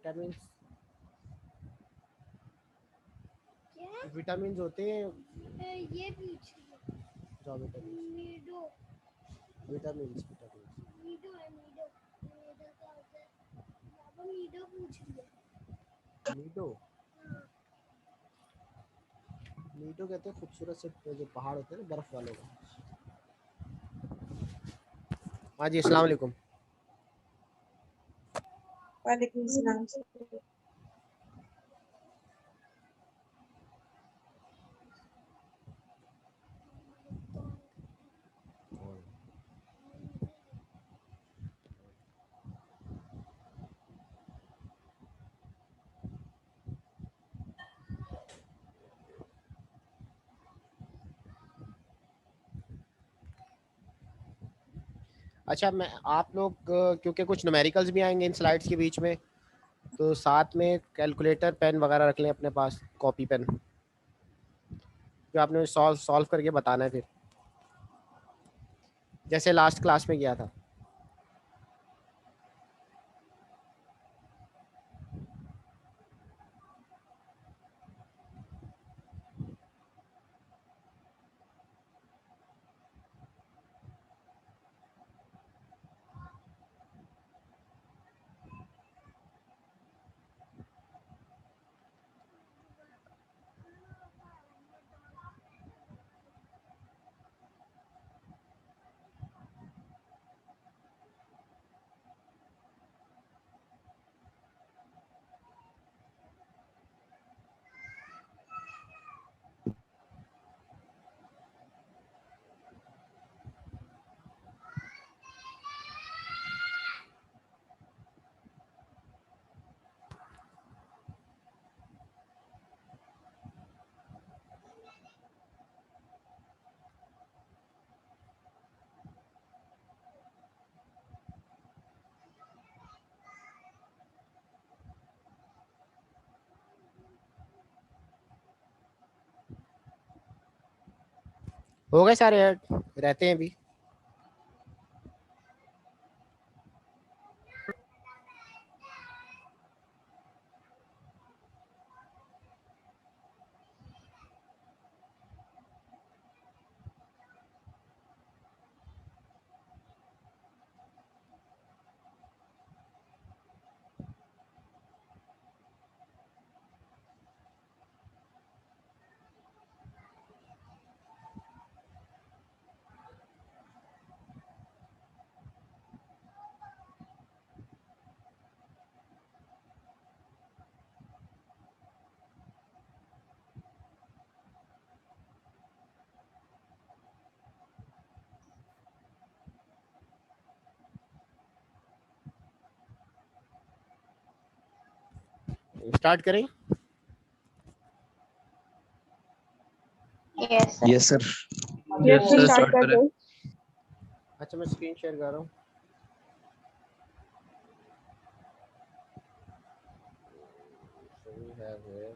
Vitamin क्या vitamin होते हैं ये पूछ रही जो विटामिन नीडो विटामिन नीडो है नीडो नीडो क्या होता है बाबा नीडो पूछ रही है नीडो हाँ नीडो कहते हैं खूबसूरत से जो पहाड़ होते हैं ना बर्फ वालों का। हाँ जी, अस्सलाम वालेकुम। वालेकुम सलाम। अच्छा, मैं आप लोग क्योंकि कुछ न्यूमेरिकल्स भी आएंगे इन स्लाइड्स के बीच में, तो साथ में कैलकुलेटर पेन वगैरह रख लें अपने पास, कॉपी पेन, जो आपने सॉल्व सॉल्व करके बताना है फिर, जैसे लास्ट क्लास में किया था। हो गए सारे ऐड, रहते हैं अभी। स्टार्ट करें। Yes sir. Yes sir, start कर दो। अच्छा, मैं स्क्रीन शेयर कर रहा हूँ। So we have here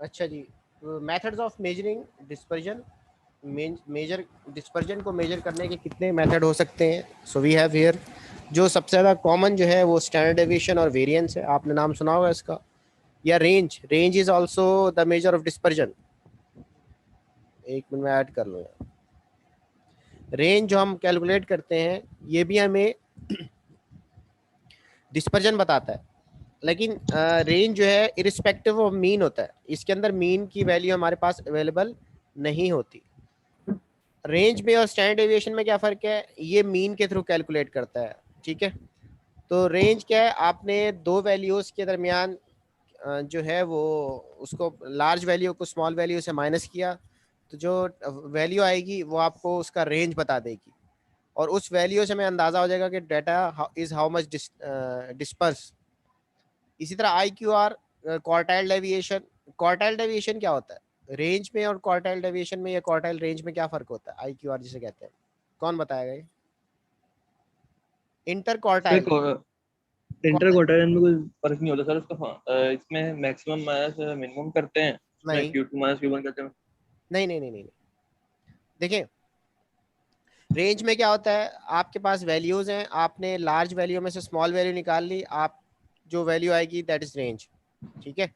अच्छा जी, methods of measuring dispersion. Measure dispersion को मेजर करने के कितने मेथड हो सकते हैं। सो वी हैव हियर, जो सबसे ज़्यादा कॉमन जो है वो स्टैंडर्ड डेविएशन और वेरिएंस है, आपने नाम सुना होगा इसका। या range, range is also the measure of dispersion. एक मिनट में ऐड कर लो यार। रेंज जो हम कैलकुलेट करते हैं, ये भी हमें डिस्पर्जन बताता है, लेकिन रेंज जो है इरिस्पेक्टिव ऑफ मीन होता है। इसके अंदर मीन की वैल्यू हमारे पास अवेलेबल नहीं होती। रेंज में और स्टैंडर्ड डेविएशन में क्या फ़र्क है, ये मीन के थ्रू कैलकुलेट करता है, ठीक है। तो रेंज क्या है, आपने दो वैल्यूज़ के दरमियान जो है वो उसको लार्ज वैल्यू को स्मॉल वैल्यू से माइनस किया, तो जो वैल्यू आएगी वो आपको उसका रेंज बता देगी, और उस वैल्यू से हमें अंदाज़ा हो जाएगा कि data is how much disperse. इसी तरह I Q R, quartile deviation. Quartile deviation क्या होता है रेंज में, और क्वार्टाइल डेविएशन में या क्वार्टाइल रेंज में क्या फ़र्क होता है, आई क्यू आर जिसे कहते हैं, कौन बताएगा ये। इंटर क्वार्टाइल, इंटर क्वार्टाइल में कोई फर्क नहीं होता सर उसका। इसमें मैक्सिमम माइनस मिनिमम करते हैं, इसमें नहीं Q2 माइनस Q1 करते हैं। नहीं नहीं नहीं नहीं, देखिए रेंज में क्या होता है, आपके पास वैल्यूज हैं, आपने लार्ज वैल्यू में से स्मॉल वैल्यू निकाल ली, आप जो वैल्यू आएगी दैट इज रेंज, ठीक है।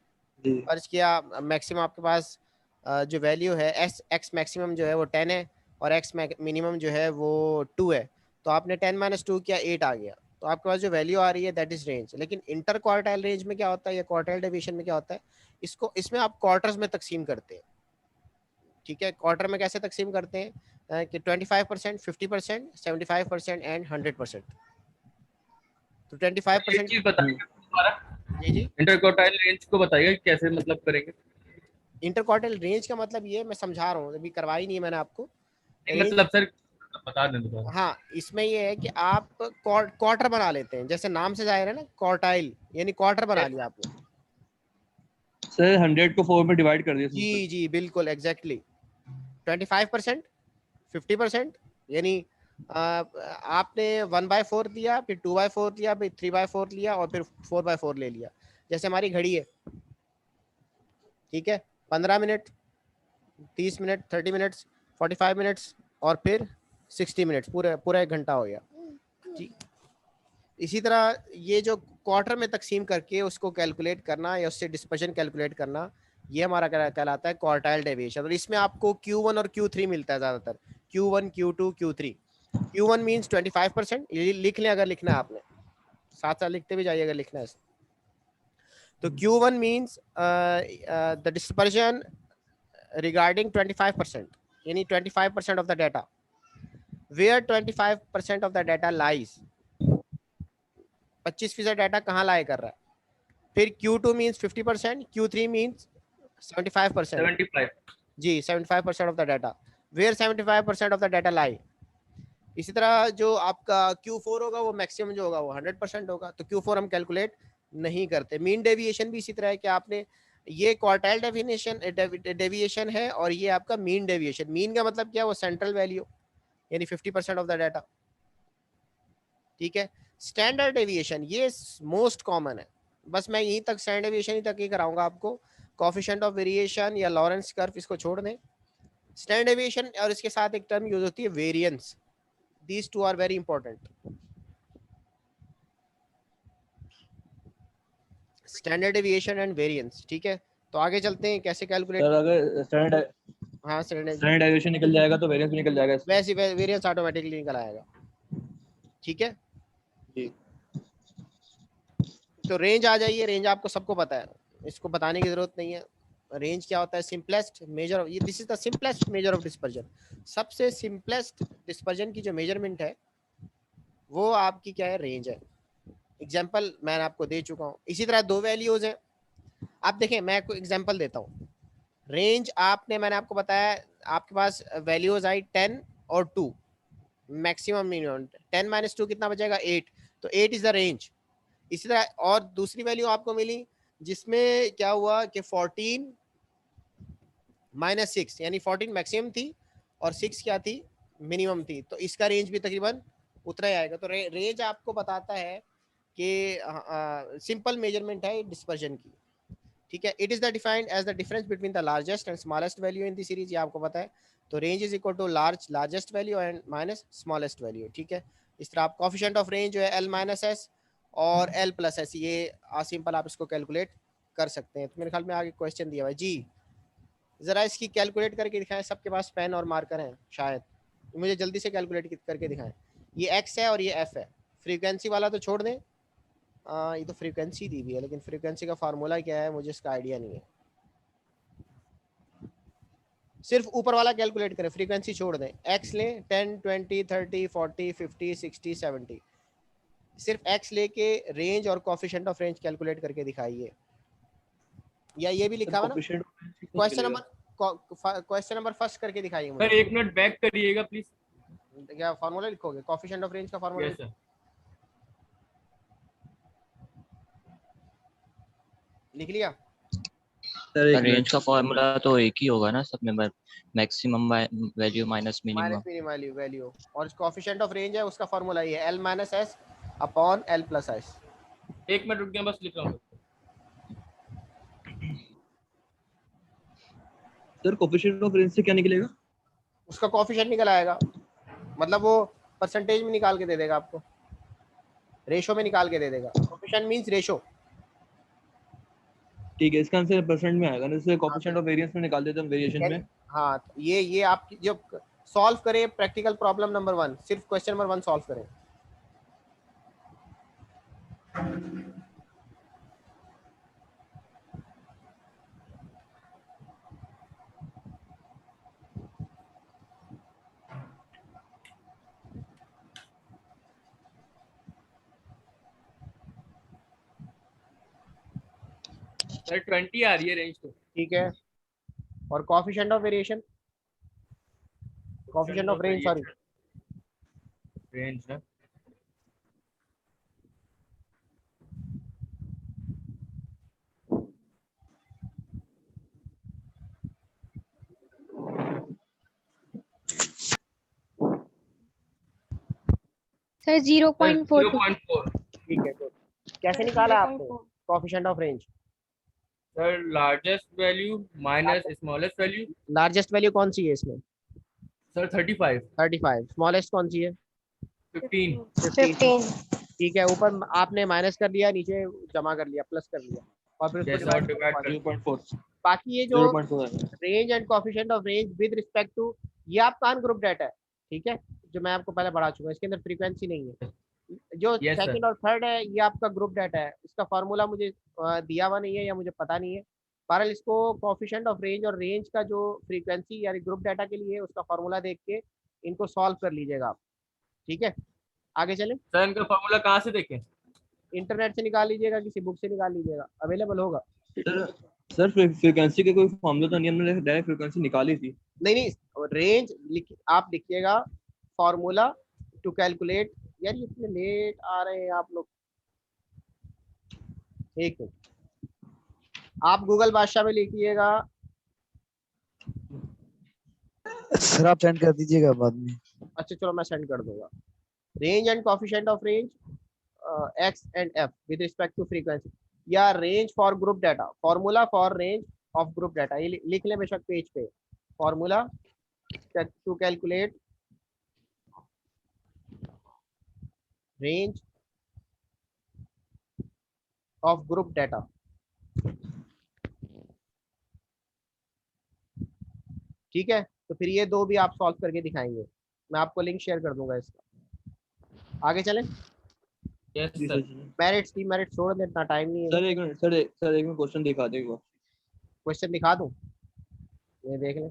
जी फर्ज किया मैक्सिमम आपके पास जो वैल्यू है एक्स मैक्सिमम जो है वो 10 है और एक्स मिनिमम जो है वो 2 है, तो आपने 10 माइनस 2 किया 8 आ गया, तो आपके पास जो वैल्यू आ रही है दैट इज रेंज। लेकिन इंटर क्वार्टाइल रेंज में क्या होता है या क्वार्टाइल डेविएशन में क्या होता है, इसको इसमें आप क्वार्टर्स में तकसीम करते हैं, ठीक है। क्वार्टर में कैसे तकसीम करते हैं कि 25%, 50%, 75% एंड 100%। तो 25% चीज बताइए दोबारा, जी जी, इंटरक्वार्टाइल रेंज को बताइए कैसे मतलब करेंगे। इंटर क्वार्टाइल रेंज का मतलब ये मैं समझा रहा हूँ, अभी करवाई नहीं है मैंने आपको नहीं रेंज। मतलब सर बता दें दोबारा। हाँ, इसमें ये है कि आप क्वार्टर बना लेते हैं, जैसे नाम से जाहिर है ना, क्वार्टाइल यानी क्वार्टर बना लिया आपने। सर 100 को 4 में डिवाइड कर दिया सिंपल। जी जी बिल्कुल एग्जैक्टली। 25%, 50% यानी आपने 1/4 दिया, फिर 2/4 दिया, फिर 3/4 लिया और फिर 4/4 ले लिया। जैसे हमारी घड़ी है, ठीक है, 15 मिनट, 30 मिनट, 30 मिनट्स, 45 मिनट्स और फिर 60 मिनट्स, पूरे पूरा 1 घंटा हो गया जी। इसी तरह ये जो क्वार्टर में तकसीम करके उसको कैलकुलेट करना या उससे डिस्पर्शन कैलकुलेट करना, ये हमारा कहलाता है क्वार्टाइल डेविएशन। और इसमें आपको Q1 और Q3 मिलता है ज़्यादातर, Q1, Q2, Q3। Q1 means 25%, ये लिख लें अगर लिखना है आपने, साथ साथ लिखते भी जाइए अगर लिखना है। तो Q1 means the dispersion regarding 25%, यानी 25% of the data, where 25% of the data lies, 25% data कहाँ लाए कर रहा है। फिर Q2 मीन्स 50%, Q3 मीन्स 75%, 75। जी 75% of the data, where 75% of the data lie. इसी तरह जो आपका Q4 होगा वो मैक्सिमम जो होगा वो 100% होगा, तो Q4 हम कैलकुलेट नहीं करते। मीन डेविएशन भी इसी तरह है कि आपने ये क्वार्टाइल डेविएशन है और ये आपका मीन डेविएशन। मीन का मतलब क्या है, वो सेंट्रल वैल्यू यानी 50% ऑफ द डाटा, ठीक है। स्टैंडर्ड डेविएशन ये मोस्ट कॉमन है, बस मैं यहीं तक स्टैंडर्ड डेविएशन ही तक ही कराऊंगा आपको। कोएफिशिएंट ऑफ वेरिएशन या लॉरेंस कर्व इसको छोड़ दें। स्टैंडर्ड डेविएशन और इसके साथ एक टर्म यूज होती है variance, these two are very important. Standard deviation and variance, ठीक है। तो आगे चलते हैं कैसे कैलकुलेट। सर अगर स्टैंडर्ड हाँ स्टैंडर्ड, स्टैंडर्ड डेविएशन निकल जाएगा तो वेरिएंस भी निकल जाएगा इसमें। वैसे वेरिएंस ऑटोमेटिकली निकल आएगा, ठीक है। जी तो रेंज आ जाइए, रेंज आपको सबको पता है, इसको बताने की जरूरत नहीं है। रेंज क्या होता है, सिंपलेस्ट मेजर, ये this is the simplest measure of dispersion. सबसे सिंपलेस्ट डिस्पर्जन की जो मेजरमेंट है वो आपकी क्या है, रेंज है। एग्जांपल मैंने आपको दे चुका हूँ। इसी तरह दो वैल्यूज हैं, आप देखें मैं आपको एग्जांपल देता हूँ। रेंज आपने, मैंने आपको बताया आपके पास वैल्यूज आई 10 और 2, मैक्सिमम मिनिमम। 10 माइनस 2 कितना बचेगा, 8, तो 8 इज द रेंज। इसी तरह और दूसरी वैल्यू आपको मिली जिसमें क्या हुआ कि 14 माइनस 6, यानी 14 मैक्सिमम थी और 6 क्या थी, मिनिमम थी, तो इसका रेंज भी तकरीबन उतना ही आएगा। तो रेंज आपको बताता है कि सिंपल मेजरमेंट है डिस्पर्जन की, ठीक है। It is the defined as the difference between the largest and smallest value in the series, ये आपको पता है। तो range is equal to largest value and minus smallest value, ठीक है। इस तरह आप कोएफिशिएंट ऑफ रेंज जो है L माइनस एस और L प्लस एस, ये सिंपल आप इसको कैलकुलेट कर सकते हैं। तो मेरे ख्याल में आगे क्वेश्चन दिया हुआ है जी, जरा इसकी कैलकुलेट करके दिखाएं। सबके पास पेन और मार्कर हैं शायद, मुझे जल्दी से कैलकुलेट करके दिखाएं। ये एक्स है और ये एफ है, फ्रीक्वेंसी वाला तो छोड़ दें, ये तो फ्रीक्वेंसी दी हुई है, लेकिन फ्रीक्वेंसी का फार्मूला क्या है मुझे इसका आइडिया नहीं है। सिर्फ ऊपर वाला कैलकुलेट करें, फ्रीक्वेंसी छोड़ दें। एक्स लें 10, 20, 30, 40, 50, 60, 70, सिर्फ एक्स लेके रेंज और कोएफिशिएंट ऑफ रेंज कैलकुलेट करके दिखाइए। या ये भी सर लिखा हुआ ना, कोएफिशिएंट क्वेश्चन मिलेगा। नंबर क्वेश्चन नंबर फर्स्ट करके दिखाइए सर मुझे। एक मिनट बैक करिएगा प्लीज। क्या फार्मूला लिखोगे, कोएफिशिएंट ऑफ रेंज का फार्मूला? Yes sir. लिख लिया? सर एक रेंज मिनट, का फॉर्मूला तो एक ही होगा ना सब में, maximum value minus minimum. Minimum value, और कोएफिशिएंट ऑफ रेंज है उसका फार्मूला ये है L minus S upon L plus S. एक मिनट रुक गया, बस लिख रहा हूँ। सर कोएफिशिएंट ऑफ रेंज से क्या निकलेगा? उसका कोएफिशिएंट निकल आएगा मतलब वो परसेंटेज में निकाल के दे देगा आपको, रेशो में निकाल के दे देगा। Coefficient means ratio. ठीक है, इसका आंसर परसेंट में आएगा ना, जैसे कोएफिशिएंट ऑफ वेरिएंस में निकाल देते हैं वेरिएशन में। हाँ, ये आप जब सॉल्व करें प्रैक्टिकल प्रॉब्लम नंबर 1, सिर्फ क्वेश्चन नंबर 1 सॉल्व करें। सर 20 आ रही है रेंज तो। ठीक है, और coefficient of variation, coefficient of range, sorry range है सर 0.4। 0.4। ठीक है, गुड। कैसे निकाला आपने coefficient of range? Sir largest value minus smallest value. Largest value कौन सी है इसमें? सर 35। 35। स्मॉलेस्ट कौन सी है? 15। 15। ठीक है, ऊपर आपने माइनस कर लिया, नीचे जमा कर लिया, प्लस कर लिया, और फिर उसको Yes, divide divide कर दिया। 0.4 बाकी ये जो 0.4 है। Range and coefficient of range with respect to, ये आपका अनग्रुप डाटा है, ठीक है, जो मैं आपको पहले पढ़ा चुका हूँ, इसके अंदर फ्रीक्वेंसी नहीं है। जो Yes, sir. सेकंड और थर्ड है ये आपका ग्रुप डाटा है, इसका फार्मूला मुझे दिया हुआ नहीं है या मुझे पता नहीं है। बहरहाल इसको कोफिशिएंट ऑफ रेंज और रेंज का जो फ्रीक्वेंसी यानी ग्रुप डाटा के लिए उसका फार्मूला देख के इनको सॉल्व कर लीजिएगा आप, ठीक है। आगे चलें। सर इनका फॉर्मूला कहाँ से देखें? इंटरनेट से निकाल लीजिएगा, किसी बुक से निकाल लीजिएगा, अवेलेबल होगा। सर फ्रीक्वेंसी के कोई फॉर्मूला तो नहीं, हमने डायरेक्ट फ्रीक्वेंसी निकाली थी। नहीं, रेंज आप लिखिएगा फॉर्मूला टू कैलकुलेट। यार इतने लेट आ रहे हैं आप लोग, एक मिनट, आप गूगल बादशाह में लिखिएगा। सर आप सेंड कर दीजिएगा बाद में। अच्छा चलो मैं सेंड कर दूंगा। Range and coefficient of range X and F with respect to frequency, या range for group data, formula for range of group data, ये लिख लें बेशक पेज पे। Formula to calculate range of group data. ठीक है, तो फिर ये दो भी आप सॉल्व करके दिखाएंगे, मैं आपको लिंक शेयर कर दूंगा इसका। आगे चलें। यस जी सर। सर। मेरिट्स की मेरिट छोड़ दे, इतना टाइम नहीं है। सर एक मिनट, सर एक मिनट क्वेश्चन दिखा दे एक बार। क्वेश्चन दिखा दूं, ये देख लें।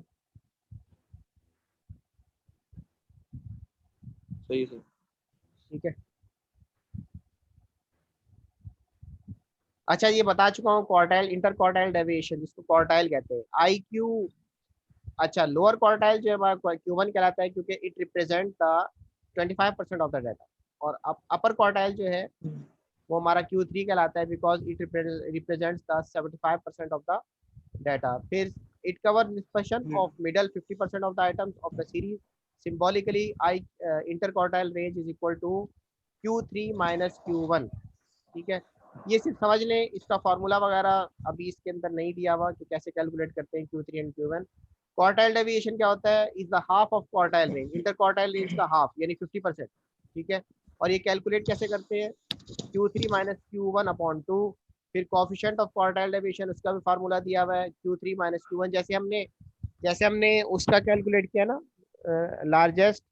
सही है सर। ठीक है, अच्छा ये बता चुका हूँ, क्वार्टाइल इंटर क्वार्टाइल डेविएशन जिसको क्वार्टाइल कहते हैं, आई क्यू। अच्छा लोअर क्वार्टाइल जो है Q1 कहलाता है क्योंकि it represent the 25% of the data, और अपर क्वार्टाइल जो है वो हमारा Q3 कहलाता है because it represents the 75% of the data. फिर it cover dispersion of middle 50% of the items of the series. Symbolically I interquartile range is equal to Q3 minus Q1। ठीक है, ये सिर्फ समझ लें, इसका फार्मूला वगैरह अभी इसके अंदर नहीं दिया हुआ कि कैसे कैलकुलेट करते हैं Q3 and Q1। Quartile deviation क्या होता है, is the half of quartile range, inter quartile range का हाफ यानी 50%। ठीक है, और ये कैलकुलेट कैसे करते हैं, Q3 माइनस Q1 अपॉन 2। फिर कोफिशिएंट ऑफ क्वार्टाइल डेविएशन उसका भी फार्मूला दिया हुआ है, Q3 माइनस Q1, जैसे हमने उसका कैलकुलेट किया ना, largest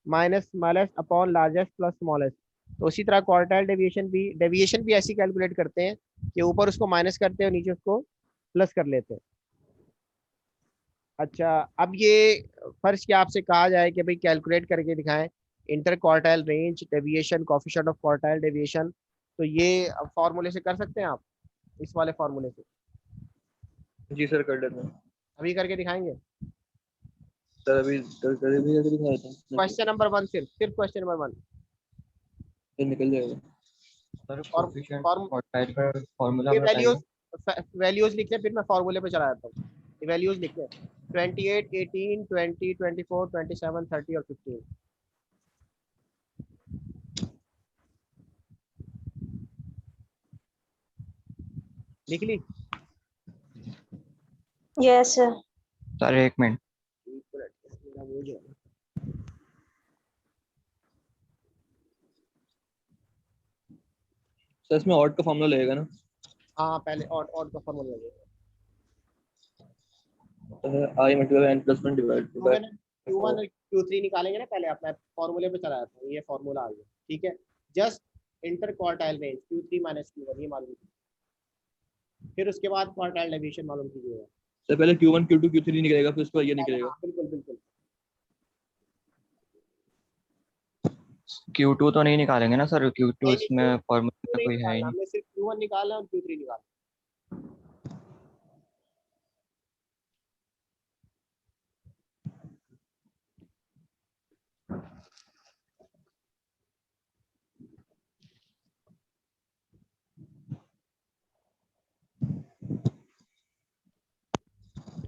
minus smallest upon largest plus smallest, तो उसी तरह क्वार्टाइल डेविएशन भी ऐसी कैलकुलेट करते हैं कि ऊपर उसको माइनस करते हैं और नीचे उसको प्लस कर लेते हैं। अच्छा, अब ये फर्स्ट क्या आपसे कहा जाए कि भाई कैलकुलेट करके दिखाएं inter quartile range deviation coefficient of quartile deviation, तो ये फॉर्मूले से कर सकते हैं आप, इस वाले फॉर्मूले से। जी सर कर लेते हैं अभी करके दिखाएंगे। सर। अभी दिखा देते हैं। क्वेश्चन नंबर 1, सिर्फ क्वेश्चन नंबर 1 सर निकल जाएगा। सर और कोएफिशिएंट फॉर्म क्वार्टाइल का फार्मूला ये बताइए। वैल्यूज लिख लें, फिर मैं फॉर्मूले पे चला जाता हूँ। ये वैल्यूज लिख लें 28, 18, 20, 24, 27, 30 और 15। लिख ली? Yes sir. सर एक मिनट। एक मिनट, मेरा वो जो है ना, तो इसमें ऑड का फॉर्मूला लगेगा ना? हाँ पहले और का फॉर्मूला लगेगा। I multiply n plus 1 divide bye Q1 और Q3 निकालेंगे ना, पहले अपना फॉर्मूले पे चला जाता हूँ, ये फॉर्मूला आ गया, ठीक है। Just inter quartile range Q3 minus Q1 ये मालूम कीजिए, फिर उसके बाद क्वार्टाइल डेविएशन मालूम कीजिएगा। तो पहले Q1 Q2 Q3 निकलेगा, फिर उसके बाद ये निकलेगा। हाँ, बिल्कुल बिल्कुल। Q2 तो नहीं निकालेंगे ना सर, Q2 इसमें फॉर्मूला नहीं कोई है ही निकालना, नहीं। हमें सिर्फ Q1 निकालना है और Q3 निकालना।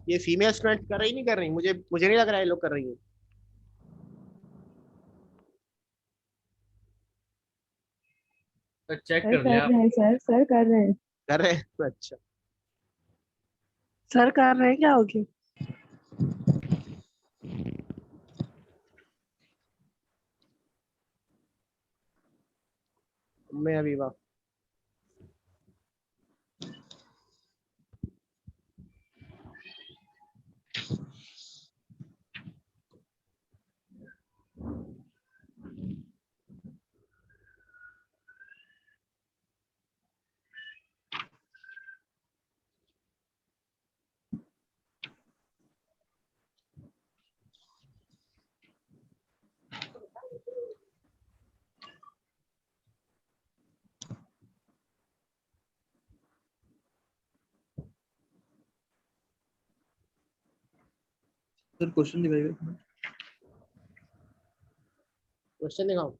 ये फीमेल स्टूडेंट कर रही नहीं कर रही, मुझे नहीं लग रहा है ये लोग कर रही है। तो चेक सर कर कर लें आप। रहे हैं सर कर रहे हैं। कर रहे हैं तो अच्छा। सर कर रहे हैं, क्या हो गया? मैं अभी वाह सर क्वेश्चन दिखाइएगा। क्वेश्चन दिखाऊं?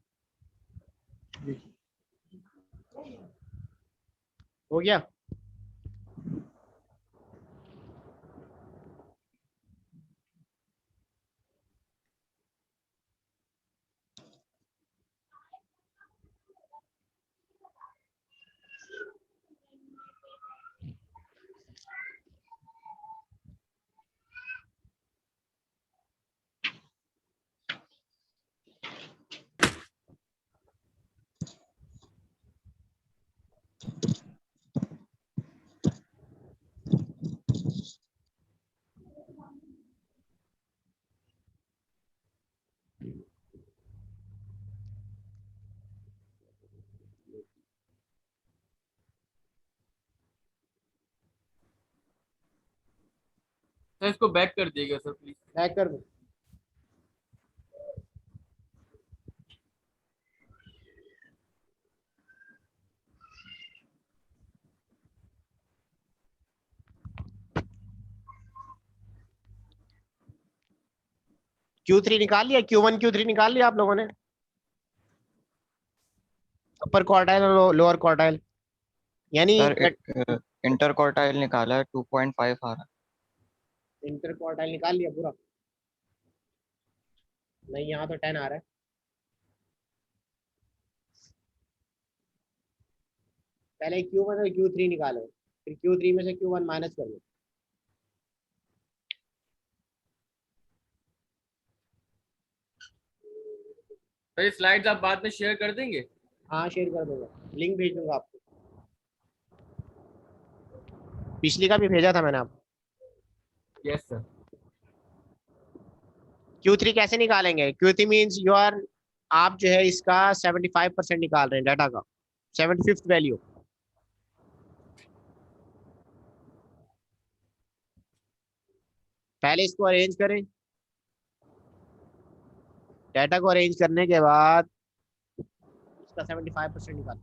हो गया। सर इसको बैक कर दिएगा सर प्लीज। बैक कर दो। Q3 निकाल लिया, Q1 Q3 निकाल लिया आप लोगों ने, अपर क्वार्टाइल और लोअर क्वार्टाइल, यानी सर इंटर क्वार्टाइल निकाला है, 2.5 आ रहा है। इंटर क्वार्टाइल निकाल लिया पूरा? नहीं, यहाँ तो 10 आ रहा है। पहले Q1 और Q3 निकालो, फिर Q3 में से Q1 माइनस कर दो। सर ये स्लाइड्स आप बाद में शेयर कर देंगे? हाँ शेयर कर दूंगा, लिंक भेज दूंगा आपको, पिछली का भी भेजा था मैंने आपको। Yes sir. Q3 कैसे निकालेंगे? Q3 मीन्स यू आर, आप जो है इसका 75% निकाल रहे हैं डाटा का, 75th वैल्यू। पहले इसको अरेंज करें, डाटा को अरेंज करने के बाद इसका 75% निकालें।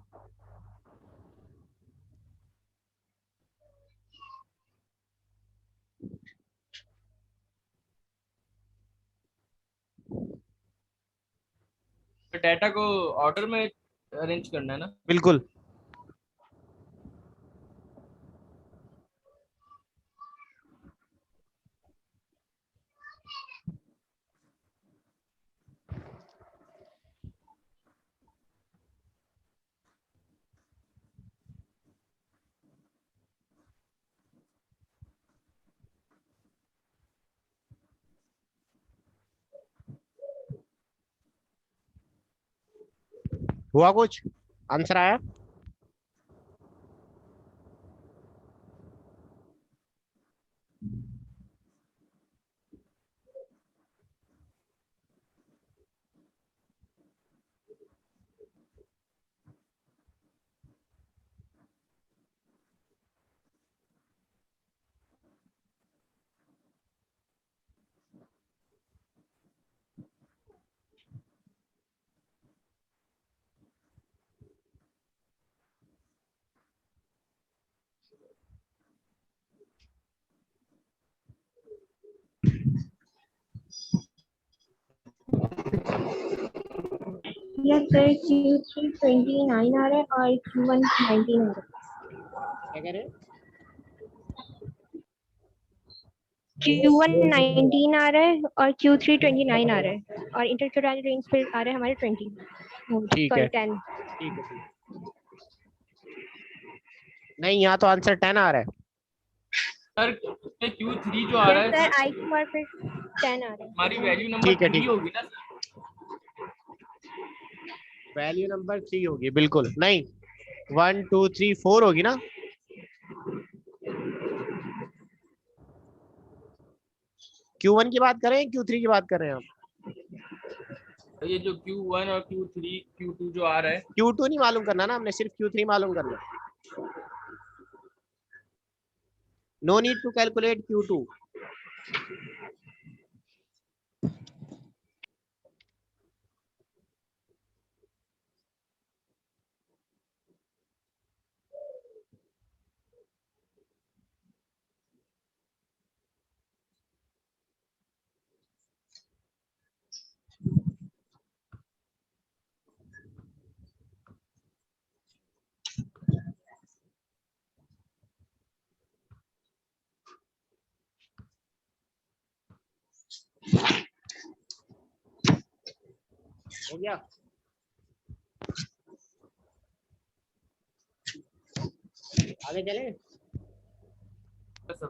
तो डाटा को ऑर्डर में अरेंज करना है ना? बिल्कुल। हुआ कुछ? आंसर आया? मतलब सर Q3 29 आ रहा है और Q1 19 आ रहा है। क्या कह रहे हैं? Q1 19 आ रहा है और Q3 29 आ रहा है और इंटरकोटाइल रेंज पे आ रहे हैं हमारे 20 ठीक है, सॉरी 10। ठीक है, ठीक है। नहीं, यहाँ तो आंसर 10 आ रहा है। सर Q3 जो आ रहा है sir sir, I Q R पे 10 आ रहा है। हमारी वैल्यू नंबर ठीक है, 3 ठीक है। होगी ना सर? वैल्यू नंबर 3 होगी, बिल्कुल नहीं, 1 2 3 4 होगी ना। Q1 की बात कर रहे हैं, Q3 की बात कर रहे हैं आप? तो ये जो Q1 और Q3 Q2 जो आ रहा है, Q2 नहीं मालूम करना ना, हमने सिर्फ Q3 मालूम करना है। No need to calculate Q2। हो गया? आगे चले? सर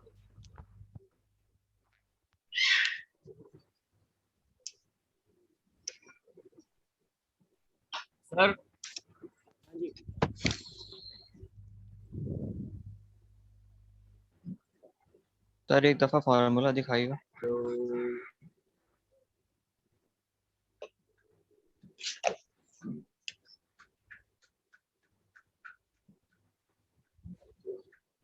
हाँ जी। सर एक दफा फॉर्मूला दिखाइएगा।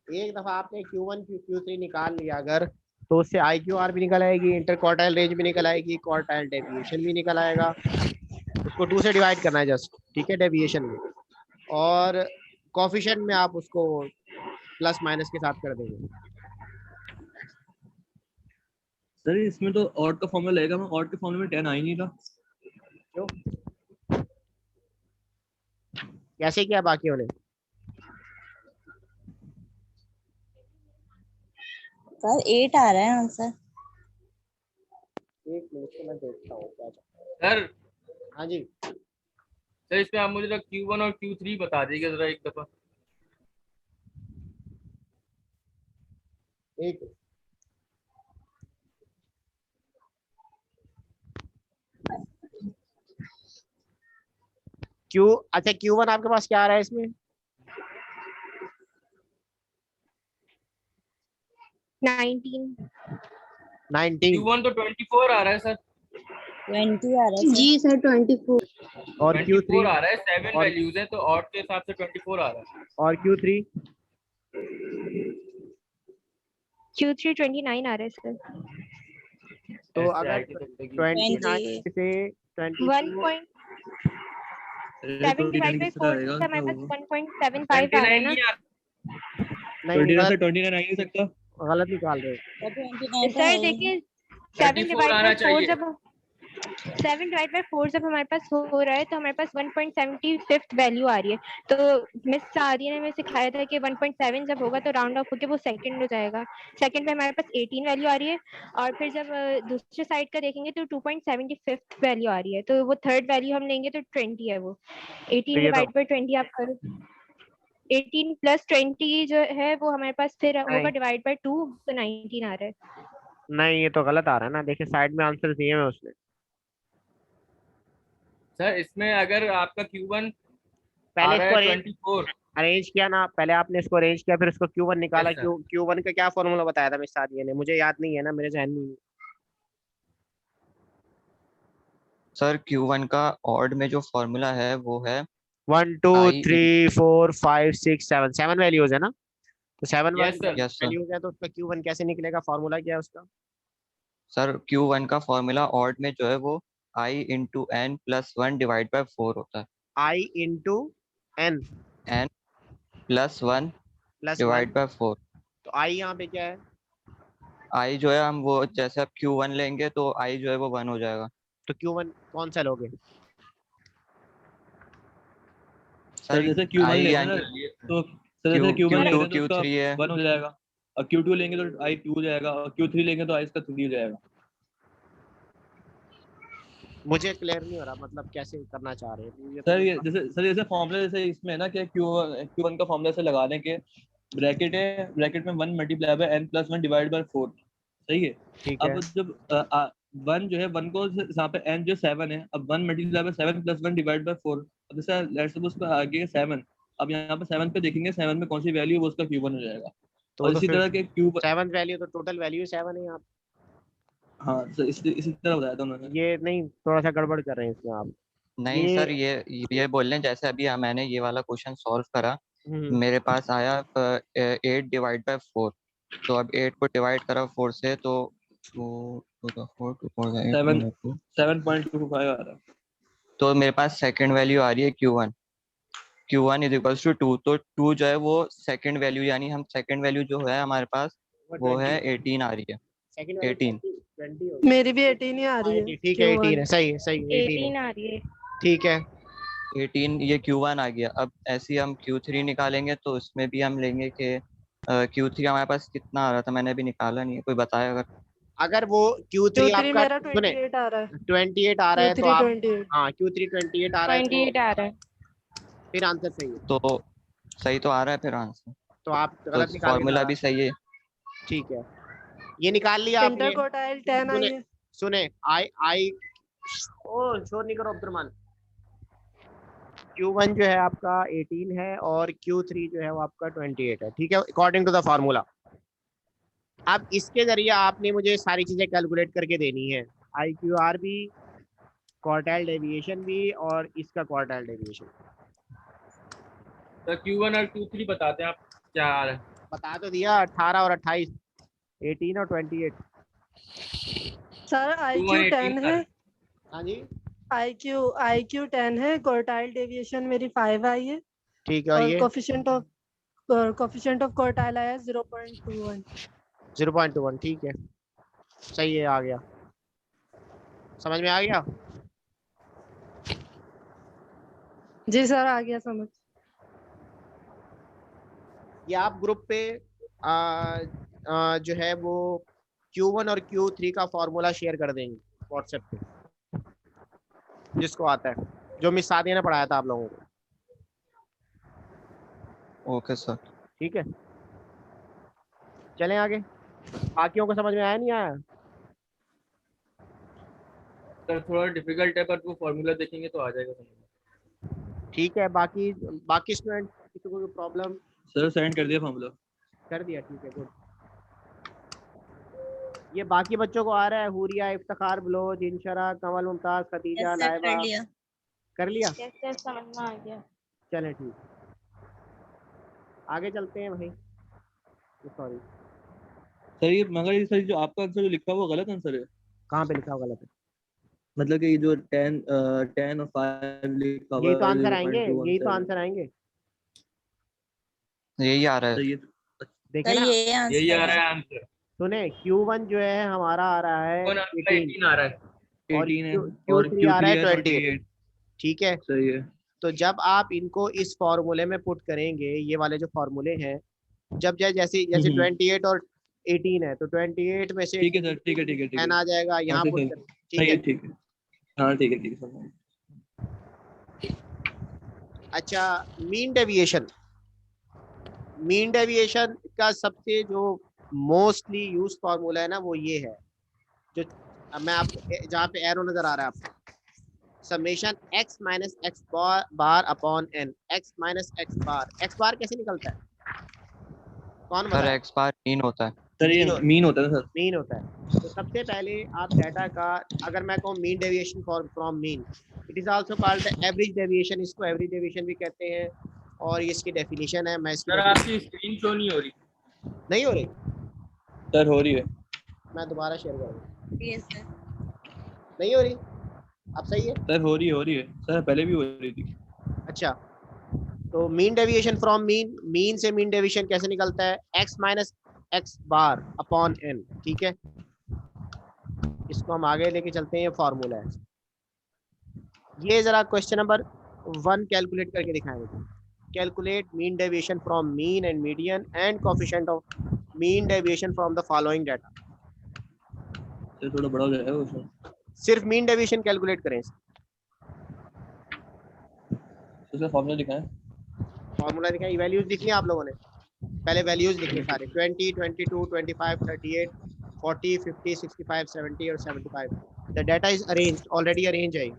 एक दफा आपने Q1 Q3 निकाल लिया अगर, तो उससे IQR भी निकल आएगी, इंटर क्वार्टाइल रेंज भी निकल आएगी, क्वार्टाइल डेविएशन भी निकल आएगा। उसको 2 से डिवाइड करना है जस्ट, ठीक है, डेविएशन में, और कोफिशिएंट में आप उसको प्लस माइनस के साथ कर देंगे। सर इसमें तो ऑड का फॉर्मूला लगेगा, मैं ऑड के फॉर्मूले में 10 आ ही नहीं रहा। क्यों? कैसे किया बाकियों ने? सर 8 आ रहा है आंसर। एक मिनट से मैं देखता हूँ क्या सर हाँ जी। सर इसमें आप मुझे Q1 और Q3 बता दीजिए जरा एक दफा। एक अच्छा, Q1 आपके पास क्या आ रहा है इसमें? 19 19 Q1 तो 24 आ रहा है सर, 20 आ रहा है जी सर 24 और 24 Q3 आ रहा है, 7 और वैल्यूज है तो ऑड के हिसाब से 24 आ रहा है। और Q3 Q3 29 आ रहा है सर। तो ऐसे अगर आएगी जिंदगी। 29 से 22 1.7 डिवाइड बाय 4 आएगा से हमारे क्या पास होगा? 1.75 आ रहा है 29 ना। नहीं आ नहीं 29 से 29 आ ही नहीं सकता। गलत निकाल रहे हो। तो 29 तो सर है ही। देखिए 7 34 डिवाइड आना बाय 4 चाहिए। जब 7 डिवाइड बाय 4 जब हमारे पास हो रहा है तो हमारे पास 1.75 वैल्यू आ रही है। तो मिस सारिया ने हमें सिखाया था कि 1.7 जब होगा तो राउंड ऑफ होकर वो सेकंड हो जाएगा। सेकंड पे हमारे पास 18 वैल्यू आ रही है और फिर जब दूसरे साइड का देखेंगे तो 2.75 वैल्यू आ रही है। तो वो थर्ड वैल्यू हम लेंगे तो 20 है वो। 18 ये तो डिवाइड बाय 20 आप करो 18 प्लस 20 जो है वो हमारे पास फिर होगा नहीं डिवाइड बाय 2 तो 19 आ रहा है। नहीं, ये तो गलत आ रहा है ना, देखिए साइड में आंसर दिए हुए उसने। सर इसमें अगर आपका Q1 आ पहले रहा इसको है 24। अरेंज किया ना, पहले आपने इसको अरेंज किया, फिर इसको Q1 निकाला। Yes sir. Q1 का क्या फॉर्मूला बताया था मिस सादिया ने? मुझे याद नहीं है ना, मेरे जहन में नहीं है। सर Q1 का ऑड में जो फॉर्मूला है वो है 1 2 आई 3 4 5 6 7 7 वैल्यूज है ना, तो 7 yes sir. Yes sir. Values है तो उसका Q1 कैसे निकलेगा? फॉर्मूला क्या है उसका? सर Q1 का फॉर्मूला ऑड में जो है वो I into N plus 1 divide by 4 होता है। I into n N plus 1 plus 1। Divide by 4। तो I यहाँ पे क्या है? आई जो है हम वो जैसे आप Q1 लेंगे तो आई जो है वो 1 हो जाएगा। तो Q1 कौन सा लोगे? सर जैसे Q1 I लेंगे यानी ना, तो सर जैसे Q Q1 लेंगे Q2 तो उसका Q3 है। 1 हो जाएगा, और Q2 लेंगे तो I 2 हो जाएगा, और Q3 लेंगे तो I इसका 3 हो जाएगा। मुझे क्लियर नहीं हो रहा, मतलब कैसे करना चाह रहे हैं ये सर ये तो जैसे फॉर्मूला जैसे इसमें है ना कि Q1 का फॉर्मूला से लगाने के ब्रैकेट है, ब्रैकेट में 1 multiply by n plus 1 divide by 4, सही है। ठीक है। अब जब 1 जो है 1 को यहाँ पे n जो 7 है, अब 1 multiply by 7 plus 1 divide by 4, अब जैसे लेट्स सपोज उसका आगे 7, अब यहाँ पे 7 पे देखेंगे 7 में कौन सी वैल्यू है वो उसका Q1 हो जाएगा। तो और तो इसी फिर तरह के Q, 7 वैल्यू, तो टोटल वैल्यू 7 है यहाँ हाँ सर इसी तरह बताया था उन्होंने। पे। ये नहीं, थोड़ा सा गड़बड़ कर रहे हैं इसमें आप। नहीं सर, ये बोल रहे हैं जैसे अभी मैंने ये वाला क्वेश्चन सॉल्व करा, मेरे पास आया 8 डिवाइड बाय 4, तो अब 8 को डिवाइड करा 4 से, तो 2 का 4 2 4 का 8 2, 7.25 आ रहा है। तो मेरे पास सेकंड वैल्यू आ रही है Q1 इज इक्वल्स टू 2, तो 2 जो है वो सेकंड वैल्यू, यानी हम सेकंड वैल्यू जो है हमारे पास वो है 18 आ रही है। सेकंड 18 20 हो मेरी भी 18 ही आ रही है। ठीक है, 18 है, सही है, सही है, 18 18 है, आ रही है। ठीक है। 18 ये Q1 आ गया। अब ऐसे ही हम Q3 निकालेंगे, तो इसमें भी हम लेंगे कि Q3 हमारे पास कितना आ रहा था, मैंने अभी निकाला नहीं है, कोई बताया अगर। अगर वो Q3 Q3 आपका मेरा सुने 28 आ रहा है। 28 आ रहा है, तो Q3 आप 28। हाँ Q3 28 आ रहा है, 28 आ रहा है। फिर आंसर सही है। तो सही तो आ रहा है फिर आंसर, तो आप तो गलत निकाल के फॉर्मूला ला, भी सही है। ठीक है, ये निकाल लिया आपने। इंटर क्वार्टाइल 10 आई है। सुने आई ओ शोर नहीं करो अब्दुलरमान। Q1 जो है आपका 18 है और Q3 जो है वो आपका 28 है, ठीक है, अकॉर्डिंग टू द फार्मूला। अब इसके जरिए आपने मुझे सारी चीजें कैलकुलेट करके देनी है, IQR भी, क्वार्टाइल डेविएशन भी, और इसका क्वार्टाइल डेविएशन। तो Q1 और Q3 बताते हैं आप क्या आ रहा है। बता तो दिया, 18 और 28, 18 और 28। सर Q1 IQ 18 10 आ रहा है। है। हाँ जी, IQ 10 है। क्वार्टाइल डेविएशन मेरी 5 आई है। ठीक है, और और ये कोफिशिएंट ऑफ क्वार्टाइल आया 0.21। 0.21, ठीक है, सही है, आ गया, समझ में आ गया। जी सर आ गया समझ। ये आप ग्रुप पे जो है वो Q1 और Q3 का फॉर्मूला शेयर कर देंगे व्हाट्सएप पे, जिसको आता है, जो मिस सादिया ने पढ़ाया था आप लोगों को, ओके सर। ठीक है। चलें आगे, बाकियों को समझ में आया नहीं आया? सर थोड़ा डिफिकल्ट है, पर वो फॉर्मूला देखेंगे तो आ जाएगा समझ में। ठीक है, बाकी स्टूडेंट किसी को प्रॉब्लम? सर सेंड कर दिया फॉर्मूला। कर दिया, ठीक है, गुड। ये बाकी बच्चों को आ रहा है? हुरिया, इफ्तिखार, बलोच, इंशरा, कमल, मुमताज, खदीजा, यस सर लाइबा, कर लिया। कर लिया? यस सर समझ में आ गया। चलें ठीक, आगे चलते हैं भाई। सॉरी, सर ये मगर ये सर जो आपका आंसर जो लिखा हुआ गलत आंसर है। कहाँ पे लिखा हुआ गलत है? मतलब कि ये जो 10 और 5 लिखा हुआ यही तो है आंसर आएंगे, 0.217। यही तो आंसर आएंगे, यही आ रहा है। सर ये देखे सर ना। ये यही आंसर आ रहा है। है आंसर। सुने, Q1 जो है हमारा आ रहा है Q1 आपका 18 18 आ रहा है। और 18 है, और Q3 आ रहा है Q3 है 28, 28। ठीक है। सही है। तो जब आप इनको इस फॉर्मूले में पुट करेंगे, ये वाले जो फॉर्मूले हैं, जब जैसे जैसे 28 और 18 है, तो 28 में से ठीक है सर, ठीक है ठीक है ठीक 10 है। आ जाएगा, यहाँ हाँ पुट सर कर, सही ठीक है, है। ठीक है। हाँ ठीक है सर। अच्छा, मीन डेविएशन का सबसे जो मोस्टली यूज फार्मूला है ना, वो ये है, जो अब मैं आपको जहाँ पे एरो नजर आ रहा है आपको, summation x minus X bar upon n, x minus X bar कैसे निकलता है, कौन सर बताए? एक्स बार मीन होता है। सर ये मीन होता है सर। मीन होता है। तो सबसे पहले आप डाटा का, अगर मैं कहूँ mean deviation from mean, it is also called average deviation, इसको एवरेज डेविएशन भी कहते हैं, और इसकी डेफिनेशन है, मैं इसकी सर आपकी स्क्रीन शो नहीं हो रही। नहीं हो रही, सर हो रही है। मैं दोबारा शेयर करूँगा। Yes sir. नहीं हो रही, अब सही है? सर हो रही है सर, पहले भी हो रही थी। अच्छा, तो मीन डेविएशन फ्रॉम मीन से मीन डेविएशन कैसे निकलता है? x minus X bar upon n, ठीक है। इसको हम आगे लेके चलते हैं, ये फॉर्मूला है। ये जरा क्वेश्चन नंबर 1 कैलकुलेट करके दिखाएंगे। calculate mean deviation from mean and median and coefficient of mean deviation from the following data. ये थोड़ा बड़ा हो जाएगा उसमें। सिर्फ मीन डेविएशन कैलकुलेट करें। उसका फॉर्मूला दिखाएं। फॉर्मूला दिखाएं, वैल्यूज लिख लिया आप लोगों ने? पहले वैल्यूज लिखिए सारे 20, 22, 25, 38, 40, 50, 65, 70 और 75. The data is arranged, already arranged है।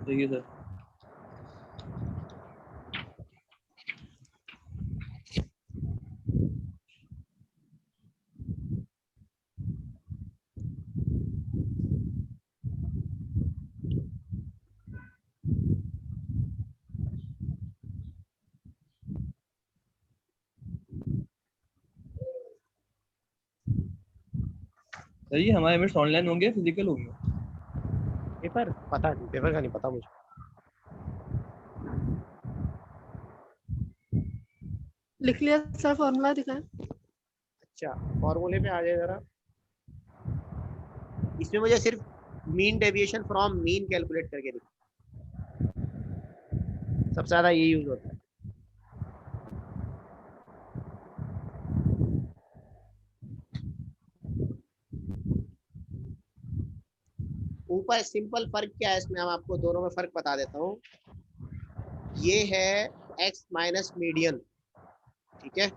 देखिए सर। सर ये हमारे मिट्स ऑनलाइन होंगे फिजिकल होंगे? पेपर पता नहीं, पेपर का नहीं पता मुझे। लिख लिया सर, फॉर्मूला दिखाएं। अच्छा फॉर्मूले पे आ जाए जरा। इसमें मुझे सिर्फ mean deviation from mean calculate करके दिखा, सबसे ज्यादा ये यूज होता है। ऊपर सिंपल फर्क क्या है इसमें, हम आपको दोनों में फर्क बता देता हूँ। ये है x माइनस मीडियन, ठीक है।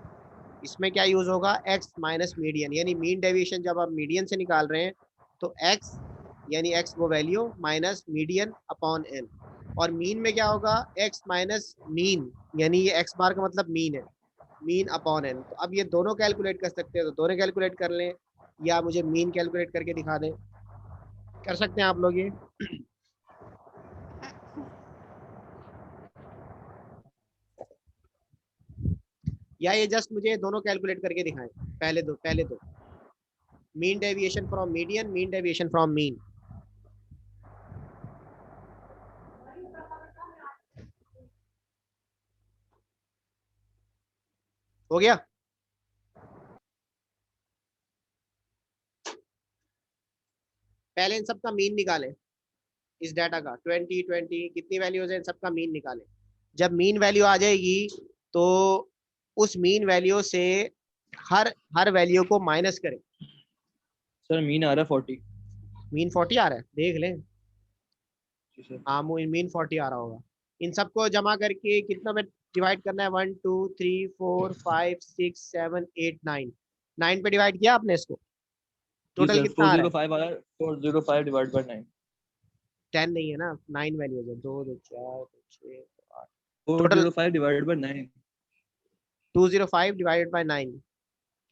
इसमें क्या यूज होगा, x माइनस मीडियन, यानी मीन डेविएशन जब आप मीडियन से निकाल रहे हैं तो x यानी x वो value minus median upon n, और मीन में क्या होगा, x माइनस मीन, यानी ये x बार का मतलब मीन है, मीन अपॉन n। तो अब ये दोनों कैलकुलेट कर सकते हैं तो दोनों कैलकुलेट कर लें, या मुझे मीन कैलकुलेट करके दिखा दें, कर सकते हैं आप लोग ये। या ये जस्ट मुझे दोनों कैलकुलेट करके दिखाएं, पहले दो mean deviation from median, mean deviation from mean. हो गया? पहले इन सबका मीन निकालें, इस डाटा का 20 20 कितनी वैल्यूज है, इन सबका मीन निकालें। जब मीन वैल्यू आ जाएगी तो उस मीन वैल्यू से हर वैल्यू को माइनस करें। सर मीन आ रहा है 40। मीन 40 आ रहा है, देख लें। जी सर। हाँ मीन 40 आ रहा होगा। इन सबको जमा करके कितना में डिवाइड करना है, 1 2 3 4 5 6 7 8 9, 9 पे डिवाइड किया आपने इसको, जी टोटल सर, कितना आ रहा है? 405 आ रहा है। 405 डिवाइड बाय 9। 10 नहीं है ना, 9 वैल्यूज है, 2 2 4 2 6 8, 405 डिवाइड बाय 9। 205 डिवाइडेड बाय 9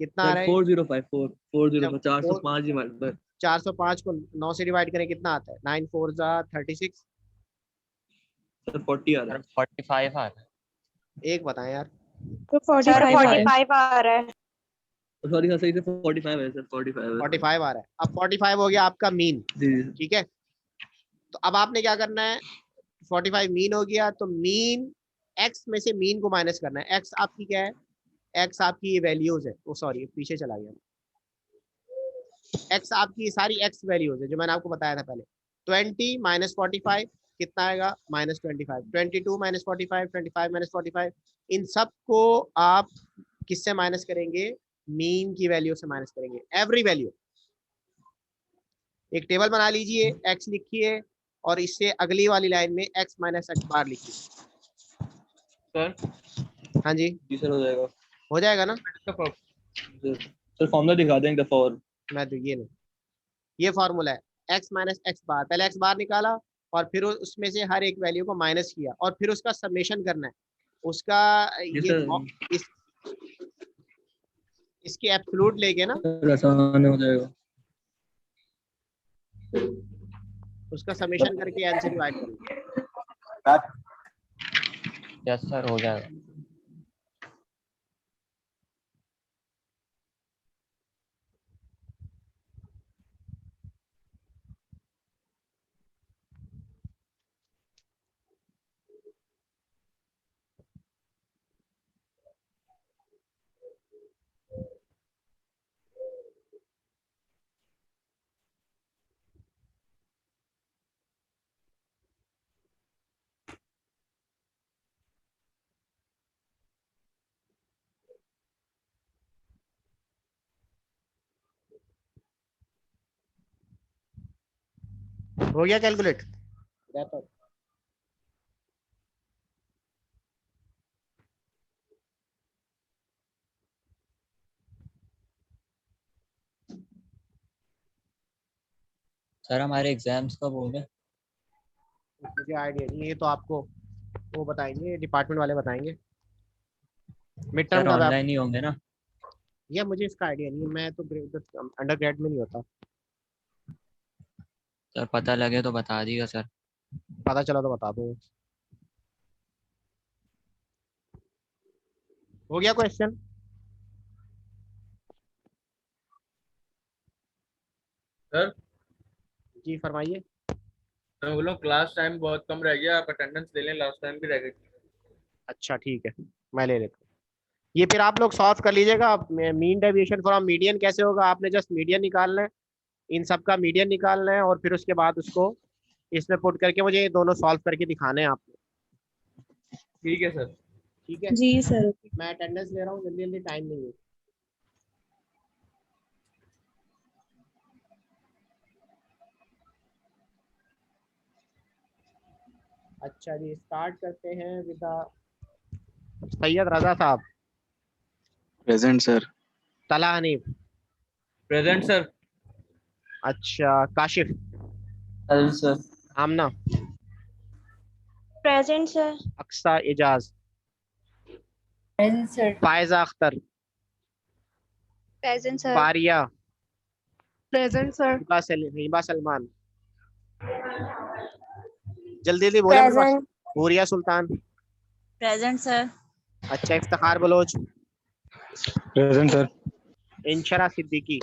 कितना आ सर रहा है? 405 405 4 405 डिवाइड बाय 405 को 9 से डिवाइड करें कितना आता है? 9 4 जा 36। सर 40 आ रहा है। 45 आ रहा है। एक बताएं यार। तो सर 45 45 आ रहा है। सॉरी सर, सही से 45 है सर, 45 है। 45 आ रहा है। अब 45 हो गया आपका मीन, जी जी। ठीक है। तो अब आपने क्या करना है, 45 मीन हो गया तो मीन x में से मीन को माइनस करना है। x आपकी क्या है, x आपकी ये वैल्यूज है, वो सॉरी पीछे चला गया, x आपकी सारी x वैल्यूज है जो मैंने आपको बताया था पहले। 20 माइनस 45 कितना आएगा, माइनस 25। 22 माइनस 45, 25 माइनस 45, इन सब को आप किससे माइनस करेंगे, मीन की वैल्यू से माइनस करेंगे, एवरी वैल्यू। एक टेबल बना लीजिए, x लिखिए और इससे अगली वाली लाइन में x माइनस x बार लिखिए। सर हाँ जी जी सर, हो ना। जाएगा। सर फॉर्मूला दिखा दें एक दफा और। मैं तो ये फॉर्मूला है, x माइनस x बार, पहले x बार निकाला और फिर उसमें से हर एक वैल्यू को माइनस किया और फिर उसका समेशन करना है, उसका ये इसकी एब्सोल्यूट लेके ना, आसान हो जाएगा। उसका समेशन करके n से डिवाइड करेंगे। यस सर, हो जाएगा। हो गया कैलकुलेट? सर हमारे एग्जाम्स कब होंगे? मुझे आइडिया नहीं, ये तो आपको वो बताएंगे, डिपार्टमेंट वाले बताएंगे। मिड टर्म सर कब है ऑनलाइन ही होंगे ना? या मुझे इसका आइडिया नहीं है, मैं तो अंडर ग्रेड में नहीं होता। सर पता लगे तो बता दिएगा सर। पता चला तो बता दो। हो गया क्वेश्चन? सर जी फरमाइए। मैं बोल रहा हूँ क्लास टाइम बहुत कम रह गया, आप अटेंडेंस ले लें, लास्ट टाइम भी रह गई। अच्छा ठीक है, मैं ले लेता हूँ। ये फिर आप लोग सॉल्व कर लीजिएगा। मीन डेविएशन फ्रॉम मीडियन कैसे होगा? आपने जस्ट मीडियन निकालना है, इन सब का मीडियन निकालना है, और फिर उसके बाद उसको इसमें पुट करके मुझे ये दोनों सॉल्व करके दिखाने हैं आपको। ठीक है सर। ठीक है, जी सर। मैं अटेंडेंस ले रहा हूँ, जल्दी जल्दी, टाइम नहीं है। अच्छा जी, स्टार्ट करते हैं with Syed Raza sahab. Present sir. Tala Hanif. Present sir. अच्छा, Kashif. Sir. Amna. Present sir. Aqsa Ejaz. Present sir. Faiza Akhtar. Present sir. Faria. Present sir. Hiba Salman. जल्दी जल्दी बोले मेरे पास। हुरिया सुल्तान। Present sir. अच्छा, Iftikhar Baloch. Present sir. Inshara Siddiqui.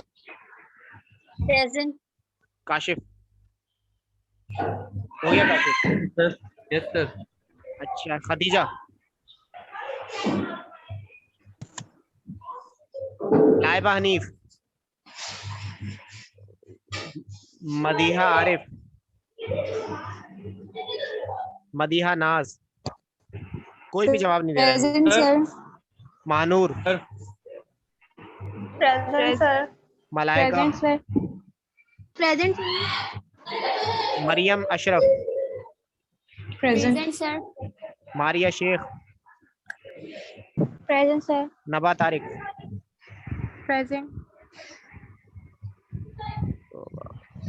Present. Kashif. हो गया काशिफ? Sir yes sir. अच्छा, खदीजा। लाइबा हनीफ। मदीहा आरिफ। मदीहा नाज। कोई भी जवाब नहीं दे रहा है। Present sir. Manoor. Present sir. Malaika. Present sir. Present Mariyam Ashraf. Present sir. Maria Sheikh. Present sir. Naba Tariq. Present.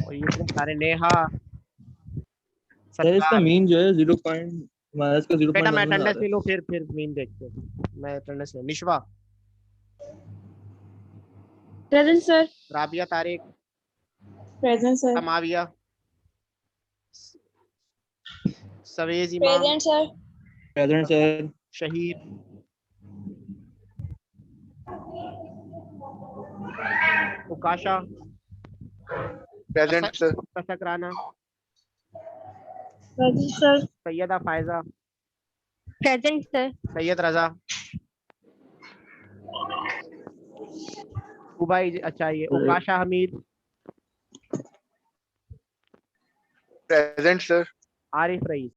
और ये इतने सारे, नेहा। सर इसका सत्तार। मीन जो है 0 पॉइंट, हमारा इसका बेटा मैं 0.11 आ अटेंडेंस रहा ले है। लूं, फिर मीन देखते हैं। मैं अटेंडेंस ले। Nishwa. Present sir. Rabia Tariq. Present sir. Samavia. Saweez Imam. Present sir. Present sir. Shahid. Ukasha. Present sir. Kasak Rana. Present sir. Syeda Faiza. Present sir. Syed Raza. Ubai. अच्छा, ये Ukasha Hamid. Present sir. Arif rice.